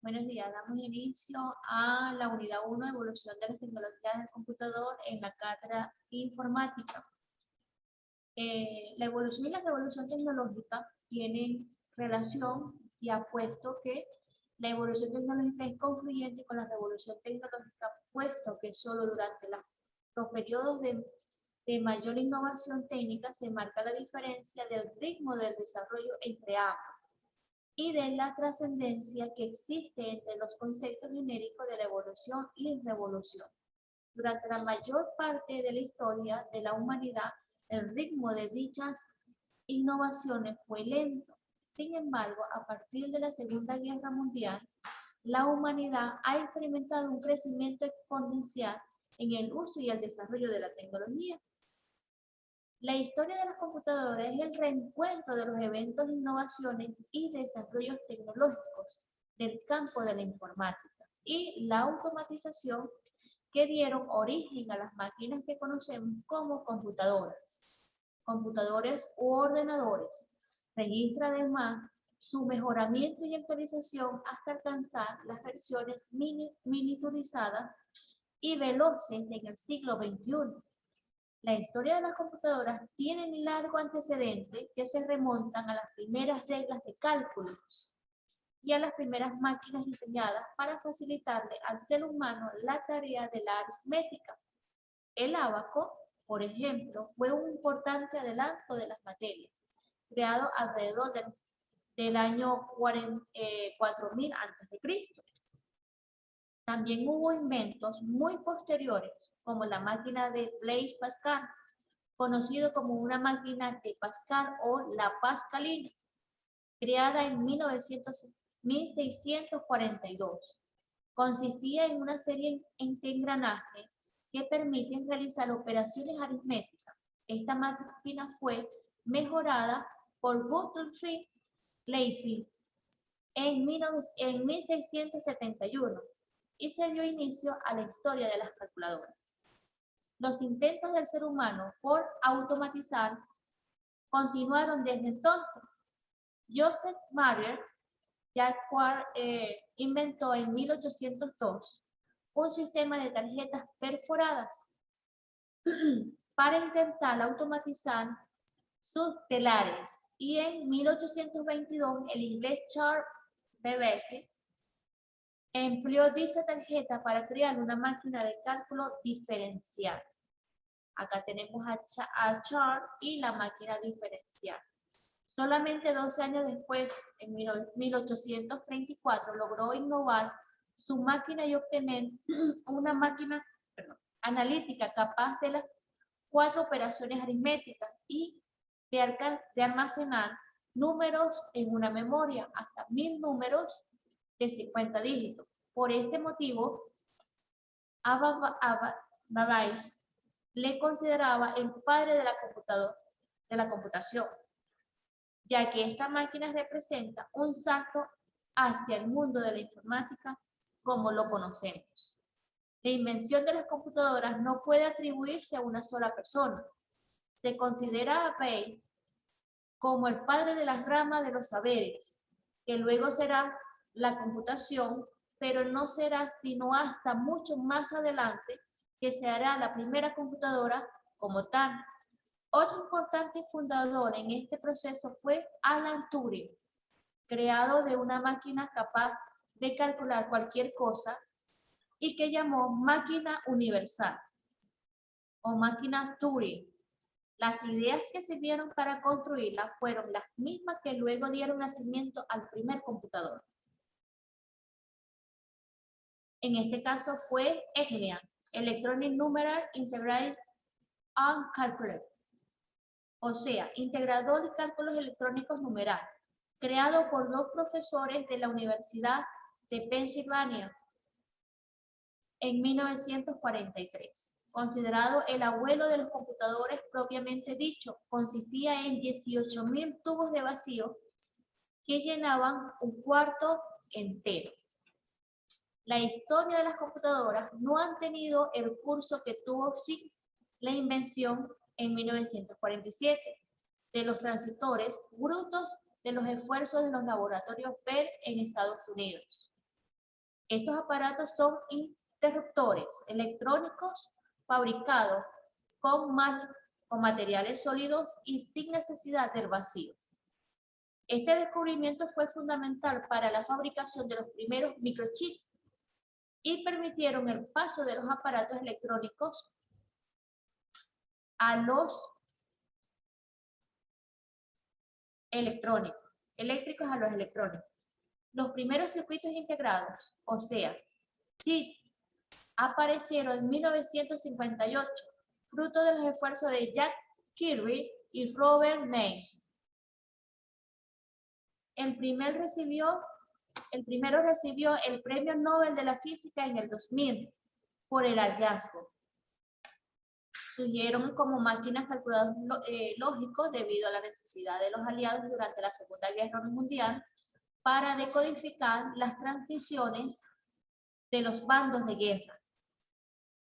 Buenos días, damos inicio a la unidad 1 de evolución de las tecnologías del computador en la cátedra informática. La evolución y la revolución tecnológica tienen relación y apuesto que la evolución tecnológica es confluyente con la revolución tecnológica, puesto que solo durante los periodos de mayor innovación técnica se marca la diferencia del ritmo del desarrollo entre ambas y de la trascendencia que existe entre los conceptos genéricos de la evolución y revolución. Durante la mayor parte de la historia de la humanidad, el ritmo de dichas innovaciones fue lento. Sin embargo, a partir de la Segunda Guerra Mundial, la humanidad ha experimentado un crecimiento exponencial en el uso y el desarrollo de la tecnología. La historia de las computadoras es el reencuentro de los eventos, innovaciones y desarrollos tecnológicos del campo de la informática y la automatización que dieron origen a las máquinas que conocemos como computadoras, computadores u ordenadores. Registra además su mejoramiento y actualización hasta alcanzar las versiones miniaturizadas y veloces en el siglo XXI. La historia de las computadoras tiene un largo antecedente que se remontan a las primeras reglas de cálculos y a las primeras máquinas diseñadas para facilitarle al ser humano la tarea de la aritmética. El ábaco, por ejemplo, fue un importante adelanto de las materias, creado alrededor del año 4000 a.C. También hubo inventos muy posteriores, como la máquina de Blaise Pascal, conocido como una máquina de Pascal o la Pascalina, creada en 1642. Consistía en una serie de engranajes que permiten realizar operaciones aritméticas. Esta máquina fue mejorada por Gottfried Leibniz en 1671 y se dio inicio a la historia de las calculadoras. Los intentos del ser humano por automatizar continuaron desde entonces. Joseph Mayer Jacquard inventó en 1802 un sistema de tarjetas perforadas para intentar automatizar sus telares, y en 1822 el inglés Charles Babbage empleó dicha tarjeta para crear una máquina de cálculo diferencial. Acá tenemos a Charles y la máquina diferencial. Solamente 12 años después, en 1834, logró innovar su máquina y obtener una máquina analítica capaz de las 4 operaciones aritméticas y de almacenar números en una memoria, hasta 1000 números de 50 dígitos. Por este motivo, Babbage le consideraba el padre de la computación, ya que esta máquina representa un salto hacia el mundo de la informática como lo conocemos. La invención de las computadoras no puede atribuirse a una sola persona. Se considera a Babbage como el padre de las ramas de los saberes, que luego será la computación, pero no será sino hasta mucho más adelante que se hará la primera computadora como tal. Otro importante fundador en este proceso fue Alan Turing, creador de una máquina capaz de calcular cualquier cosa y que llamó máquina universal o máquina Turing. Las ideas que sirvieron para construirla fueron las mismas que luego dieron nacimiento al primer computador. En este caso fue ENIAC, Electronic Numeral Integrated and Calculator, o sea, integrador de cálculos electrónicos numerales, creado por 2 profesores de la Universidad de Pensilvania en 1943. Considerado el abuelo de los computadores propiamente dicho, consistía en 18.000 tubos de vacío que llenaban un cuarto entero. La historia de las computadoras no han tenido el curso que tuvo la invención en 1947 de los transistores, frutos de los esfuerzos de los laboratorios Bell en Estados Unidos. Estos aparatos son interruptores electrónicos fabricados con materiales sólidos y sin necesidad del vacío. Este descubrimiento fue fundamental para la fabricación de los primeros microchips y permitieron el paso de los aparatos electrónicos a los eléctricos a los electrónicos. Los primeros circuitos integrados, o sea, chips, aparecieron en 1958, fruto de los esfuerzos de Jack Kirby y Robert Names. El primero recibió el Premio Nobel de la Física en el 2000 por el hallazgo. Surgieron como máquinas calculadoras lógicos debido a la necesidad de los aliados durante la Segunda Guerra Mundial para decodificar las transmisiones de los bandos de guerra.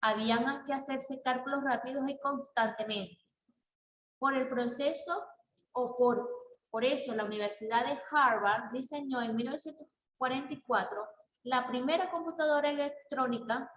Habían que hacerse cálculos rápidos y constantemente. Por eso la Universidad de Harvard diseñó en 1944 la primera computadora electrónica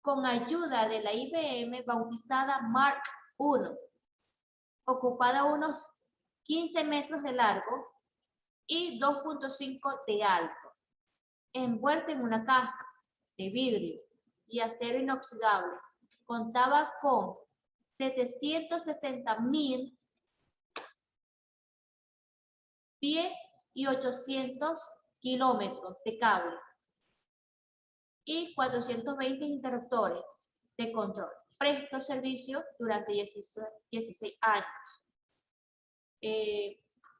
con ayuda de la IBM bautizada Mark I, ocupada unos 15 metros de largo y 2.5 de alto, envuelta en una caja de vidrio y acero inoxidable. Contaba con 760.000 pies y 800 kilómetros de cable y 420 interruptores de control. Prestó servicio durante 16 años.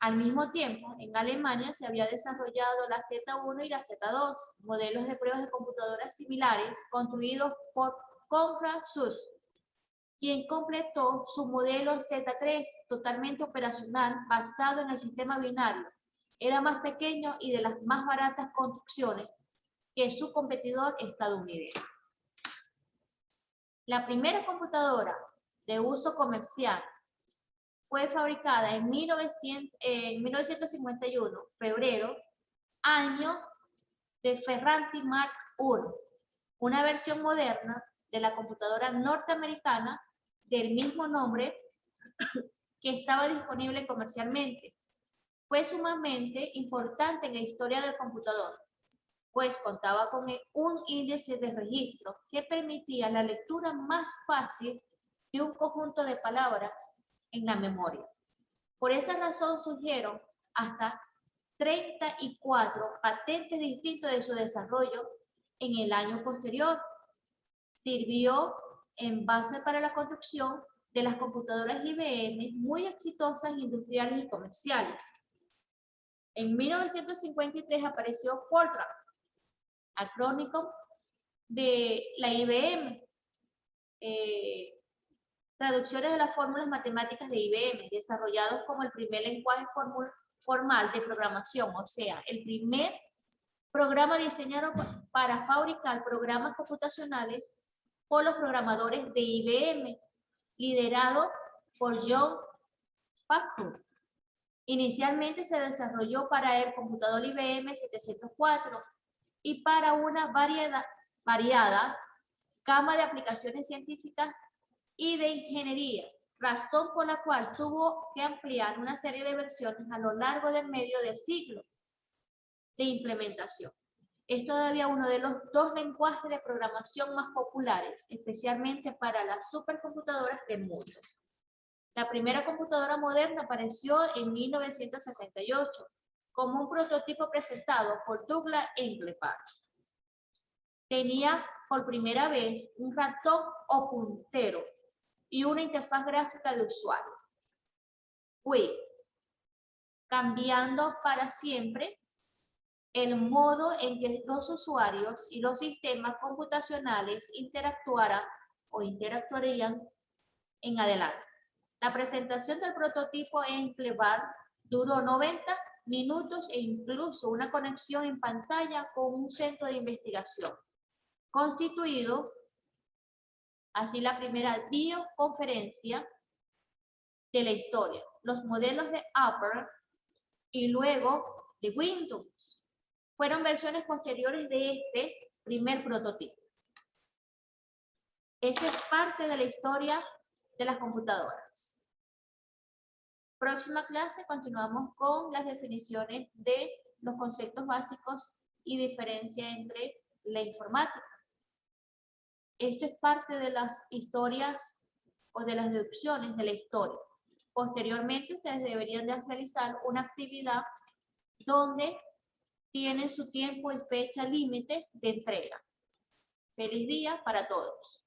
Al mismo tiempo, en Alemania se había desarrollado la Z1 y la Z2, modelos de pruebas de computadoras similares construidos por Konrad Zuse, quien completó su modelo Z3 totalmente operacional basado en el sistema binario. Era más pequeño y de las más baratas construcciones que su competidor estadounidense. La primera computadora de uso comercial fue fabricada en 1951, febrero, año de Ferranti Mark I, una versión moderna de la computadora norteamericana del mismo nombre que estaba disponible comercialmente. Fue sumamente importante en la historia del computador, pues contaba con un índice de registro que permitía la lectura más fácil de un conjunto de palabras en la memoria. Por esa razón surgieron hasta 34 patentes distintos de su desarrollo en el año posterior. Sirvió en base para la construcción de las computadoras IBM muy exitosas industriales y comerciales. En 1953 apareció Fortran, acrónimo de la IBM, traducciones de las fórmulas matemáticas de IBM, desarrollados como el primer lenguaje formal de programación, o sea, el primer programa diseñado para fabricar programas computacionales por los programadores de IBM, liderado por John Packard. Inicialmente se desarrolló para el computador IBM 704 y para una variada gama de aplicaciones científicas y de ingeniería, razón por la cual tuvo que ampliar una serie de versiones a lo largo del medio del siglo de implementación. Es todavía uno de los dos lenguajes de programación más populares, especialmente para las supercomputadoras del mundo. La primera computadora moderna apareció en 1968 como un prototipo presentado por Douglas Engelbart. Tenía por primera vez un ratón o puntero y una interfaz gráfica de usuario, WID, cambiando para siempre el modo en que los usuarios y los sistemas computacionales interactuarían en adelante. La presentación del prototipo en Engelbart duró 90 minutos e incluso una conexión en pantalla con un centro de investigación, constituido así la primera videoconferencia de la historia. Los modelos de Apple y luego de Windows fueron versiones posteriores de este primer prototipo. Eso es parte de la historia de las computadoras. Próxima clase continuamos con las definiciones de los conceptos básicos y diferencia entre la informática. Esto es parte de las historias o de las deducciones de la historia. Posteriormente, ustedes deberían de realizar una actividad donde tienen su tiempo y fecha límite de entrega. Feliz día para todos.